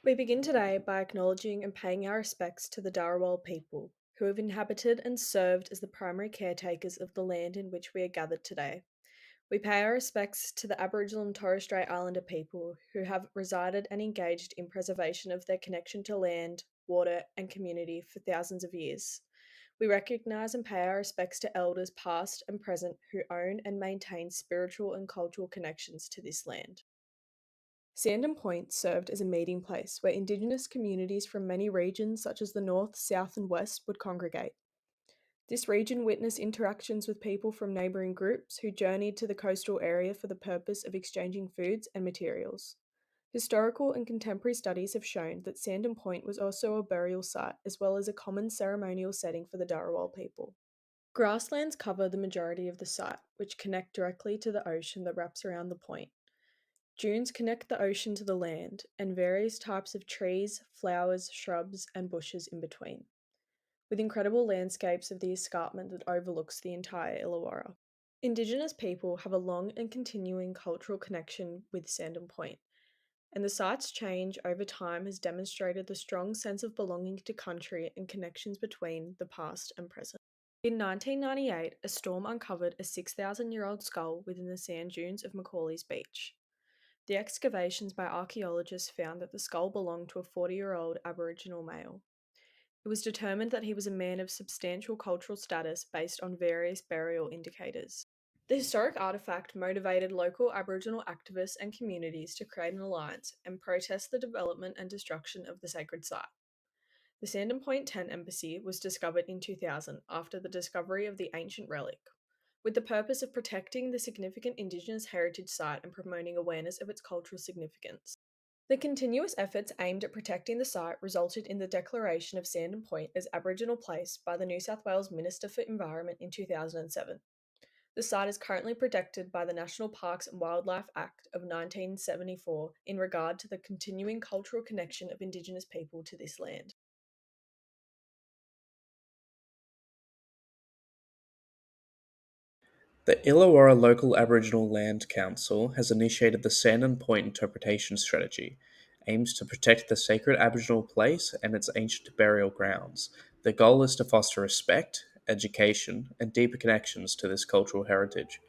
We begin today by acknowledging and paying our respects to the Darawal people, who have inhabited and served as the primary caretakers of the land in which we are gathered today. We pay our respects to the Aboriginal and Torres Strait Islander people who have resided and engaged in preservation of their connection to land, water, and community for thousands of years. We recognise and pay our respects to elders past and present who own and maintain spiritual and cultural connections to this land. Sandon Point served as a meeting place where Indigenous communities from many regions, such as the North, South, and West, would congregate. This region witnessed interactions with people from neighbouring groups who journeyed to the coastal area for the purpose of exchanging foods and materials. Historical and contemporary studies have shown that Sandon Point was also a burial site as well as a common ceremonial setting for the Darawal people. Grasslands cover the majority of the site, which connect directly to the ocean that wraps around the point. Dunes connect the ocean to the land, and various types of trees, flowers, shrubs, and bushes in between, with incredible landscapes of the escarpment that overlooks the entire Illawarra. Indigenous people have a long and continuing cultural connection with Sandon Point, and the site's change over time has demonstrated the strong sense of belonging to country and connections between the past and present. In 1998, a storm uncovered a 6,000-year-old skull within the sand dunes of Macaulay's Beach. The excavations by archaeologists found that the skull belonged to a 40-year-old Aboriginal male. It was determined that he was a man of substantial cultural status based on various burial indicators. The historic artifact motivated local Aboriginal activists and communities to create an alliance and protest the development and destruction of the sacred site. The Sandon Point 10 Embassy was discovered in 2000 after the discovery of the ancient relic, with the purpose of protecting the significant Indigenous heritage site and promoting awareness of its cultural significance. The continuous efforts aimed at protecting the site resulted in the declaration of Sandon Point as Aboriginal Place by the New South Wales Minister for Environment in 2007. The site is currently protected by the National Parks and Wildlife Act of 1974 in regard to the continuing cultural connection of Indigenous people to this land. The Illawarra Local Aboriginal Land Council has initiated the Sandon Point Interpretation Strategy, aims to protect the sacred Aboriginal place and its ancient burial grounds. The goal is to foster respect, education, and deeper connections to this cultural heritage.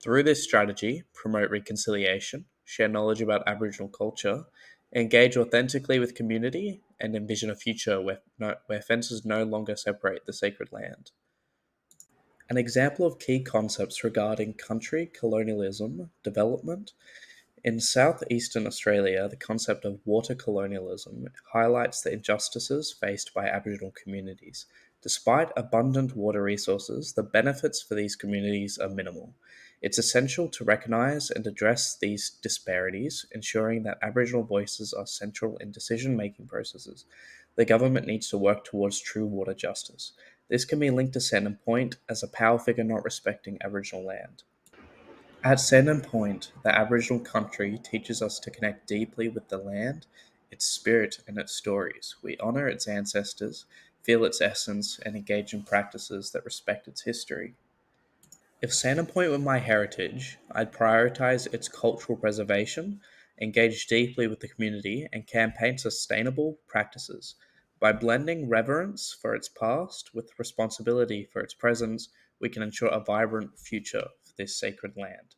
Through this strategy, promote reconciliation, share knowledge about Aboriginal culture, engage authentically with community, and envision a future where fences no longer separate the sacred land. An example of key concepts regarding country colonialism development in southeastern Australia, the concept of water colonialism highlights the injustices faced by Aboriginal communities. Despite abundant water resources, the benefits for these communities are minimal. It's essential to recognise and address these disparities, ensuring that Aboriginal voices are central in decision making processes. The government needs to work towards true water justice. This can be linked to Sandon Point as a power figure not respecting Aboriginal land. At Sandon Point, the Aboriginal country teaches us to connect deeply with the land, its spirit, and its stories. We honour its ancestors, feel its essence, and engage in practices that respect its history. If Sandon Point were my heritage, I'd prioritise its cultural preservation, engage deeply with the community, and campaign sustainable practices. By blending reverence for its past with responsibility for its present, we can ensure a vibrant future for this sacred land.